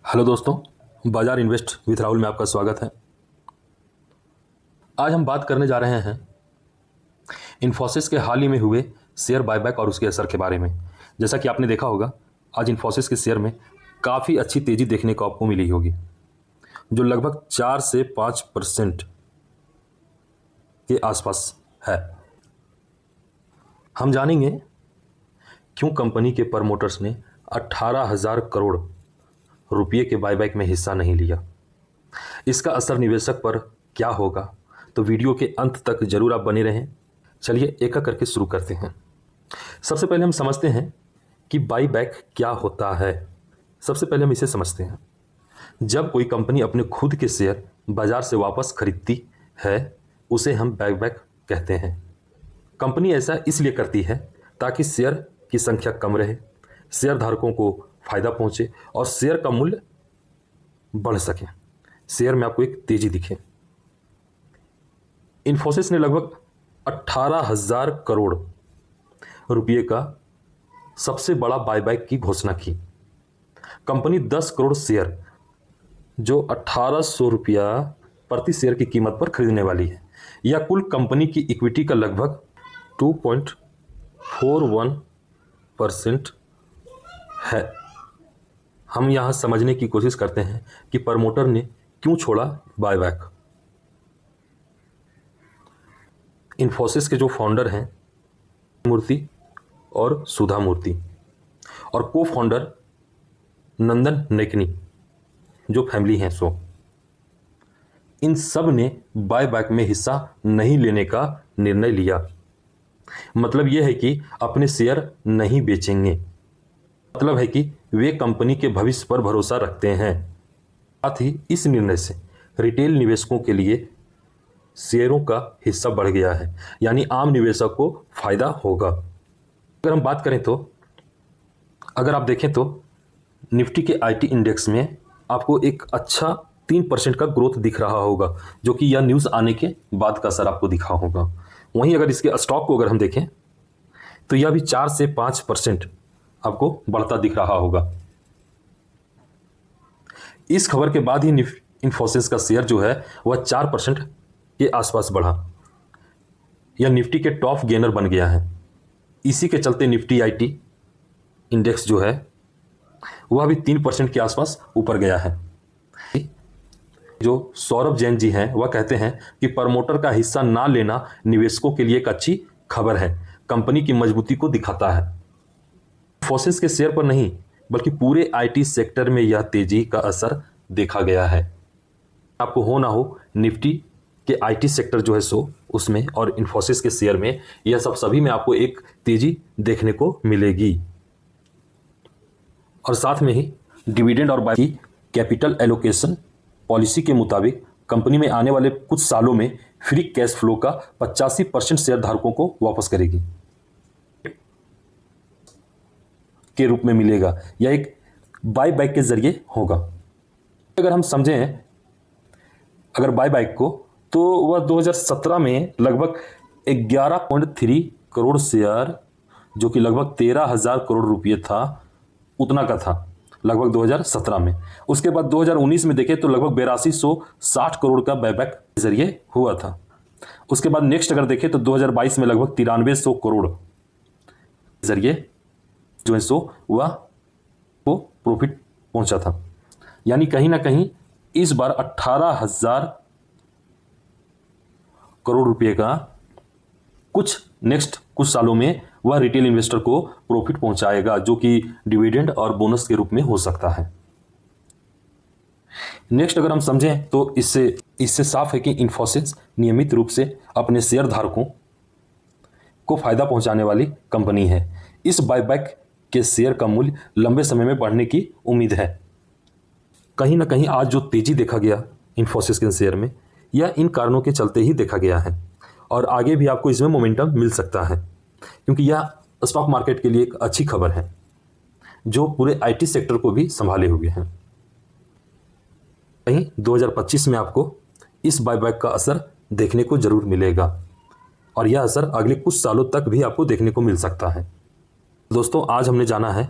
Hello दोस्तों, बाजार invest with Rahul में आपका स्वागत है। आज हम बात करने जा रहे हैं इन्फोसिस के हाल ही में हुए शेयर बायबैक और उसके असर के बारे में। जैसा कि आपने देखा होगा, आज इन्फोसिस के शेयर में काफ़ी अच्छी तेज़ी देखने को आपको मिली होगी, जो लगभग 4 से 5% के आसपास है। हम जानेंगे क्यों कंपनी के प्रमोटर्स ने 18,000 करोड़ रुपये के बायबैक में हिस्सा नहीं लिया, इसका असर निवेशक पर क्या होगा। तो वीडियो के अंत तक जरूर आप बने रहें। चलिए एक एक करके शुरू करते हैं। सबसे पहले हम समझते हैं कि बाईबैक क्या होता है। सबसे पहले हम इसे समझते हैं। जब कोई कंपनी अपने खुद के शेयर बाजार से वापस खरीदती है, उसे हम बाईबैक कहते हैं। कंपनी ऐसा इसलिए करती है ताकि शेयर की संख्या कम रहे, शेयर धारकों को फायदा पहुंचे और शेयर का मूल्य बढ़ सके, शेयर में आपको एक तेजी दिखे। इन्फोसिस ने लगभग 18,000 करोड़ रुपये का सबसे बड़ा बायबैक की घोषणा की। कंपनी 10 करोड़ शेयर, जो 1,800 रुपया प्रति शेयर की कीमत पर खरीदने वाली है। यह कुल कंपनी की इक्विटी का लगभग 2.41% है। हम यहां समझने की कोशिश करते हैं कि प्रमोटर ने क्यों छोड़ा बायबैक। इन्फोसिस के जो फाउंडर हैं मूर्ति और सुधा मूर्ति, और को फाउंडर नंदन नेकनी, जो फैमिली हैं, इन सब ने बायबैक में हिस्सा नहीं लेने का निर्णय लिया। मतलब यह है कि अपने शेयर नहीं बेचेंगे। मतलब है कि वे कंपनी के भविष्य पर भरोसा रखते हैं। साथ ही इस निर्णय से रिटेल निवेशकों के लिए शेयरों का हिस्सा बढ़ गया है, यानी आम निवेशक को फायदा होगा। अगर हम बात करें तो अगर आप देखें तो निफ्टी के आईटी इंडेक्स में आपको एक अच्छा 3% का ग्रोथ दिख रहा होगा, जो कि यह न्यूज़ आने के बाद का असर आपको दिखा होगा। वहीं अगर इसके स्टॉक को अगर हम देखें तो यह भी 4 से 5% आपको बढ़ता दिख रहा होगा। इस खबर के बाद ही इन्फोसिस का शेयर जो है वह 4% के आसपास बढ़ा। यह निफ्टी के टॉप गेनर बन गया है। इसी के चलते निफ्टी आईटी इंडेक्स जो है वह भी 3% के आसपास ऊपर गया है। जो सौरभ जैन जी हैं वह कहते हैं कि प्रमोटर का हिस्सा ना लेना निवेशकों के लिए एक अच्छी खबर है, कंपनी की मजबूती को दिखाता है। इन्फोसिस के शेयर पर नहीं बल्कि पूरे आईटी सेक्टर में यह तेजी का असर देखा गया है। आपको हो ना हो, निफ्टी के आईटी सेक्टर जो है उसमें और इन्फोसिस के शेयर में, यह सभी में आपको एक तेजी देखने को मिलेगी। और साथ में ही डिविडेंड और बाकी कैपिटल एलोकेशन पॉलिसी के मुताबिक कंपनी में आने वाले कुछ सालों में फ्री कैश फ्लो का 85% शेयर धारकों को वापस करेगी के रूप में मिलेगा। यह एक बायबैक के जरिए होगा। अगर हम समझें अगर बायबैक को, तो वह 2017 में लगभग 11.3 करोड़ शेयर, जो कि लगभग 13,000 करोड़ रुपये था, उतना का था लगभग 2017 में। उसके बाद 2019 में देखें तो लगभग 8260 करोड़ का बायबैक के जरिए हुआ था। उसके बाद नेक्स्ट अगर देखें तो 2022 में लगभग 9300 करोड़ के जरिए जो है वह को प्रॉफिट पहुंचा था। यानी कहीं ना कहीं इस बार 18,000 करोड़ रुपए का नेक्स्ट कुछ सालों में वह रिटेल इन्वेस्टर को प्रॉफिट पहुंचाएगा, जो कि डिविडेंड और बोनस के रूप में हो सकता है। नेक्स्ट अगर हम समझें तो इससे साफ है कि इन्फोसिस नियमित रूप से अपने शेयर धारकों को फायदा पहुंचाने वाली कंपनी है। इस बायबैक के शेयर का मूल्य लंबे समय में बढ़ने की उम्मीद है। कहीं ना कहीं आज जो तेजी देखा गया इन्फोसिस के शेयर में, यह इन कारणों के चलते ही देखा गया है, और आगे भी आपको इसमें मोमेंटम मिल सकता है, क्योंकि यह स्टॉक मार्केट के लिए एक अच्छी खबर है जो पूरे आईटी सेक्टर को भी संभाले हुए हैं। कहीं 2025 में आपको इस बायबैक का असर देखने को जरूर मिलेगा, और यह असर अगले कुछ सालों तक भी आपको देखने को मिल सकता है। दोस्तों, आज हमने जाना है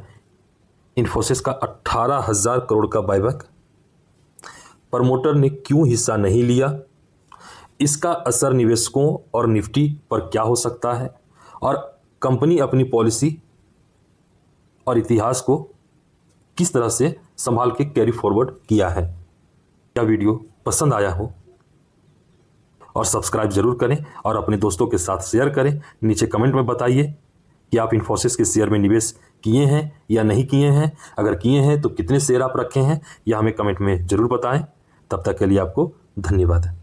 इन्फोसिस का 18,000 करोड़ का बायबैक, प्रमोटर ने क्यों हिस्सा नहीं लिया, इसका असर निवेशकों और निफ्टी पर क्या हो सकता है, और कंपनी अपनी पॉलिसी और इतिहास को किस तरह से संभाल के कैरी फॉरवर्ड किया है। क्या वीडियो पसंद आया हो और सब्सक्राइब जरूर करें और अपने दोस्तों के साथ शेयर करें। नीचे कमेंट में बताइए कि आप इन्फोसिस के शेयर में निवेश किए हैं या नहीं किए हैं। अगर किए हैं तो कितने शेयर आप रखे हैं, यह हमें कमेंट में जरूर बताएं। तब तक के लिए आपको धन्यवाद।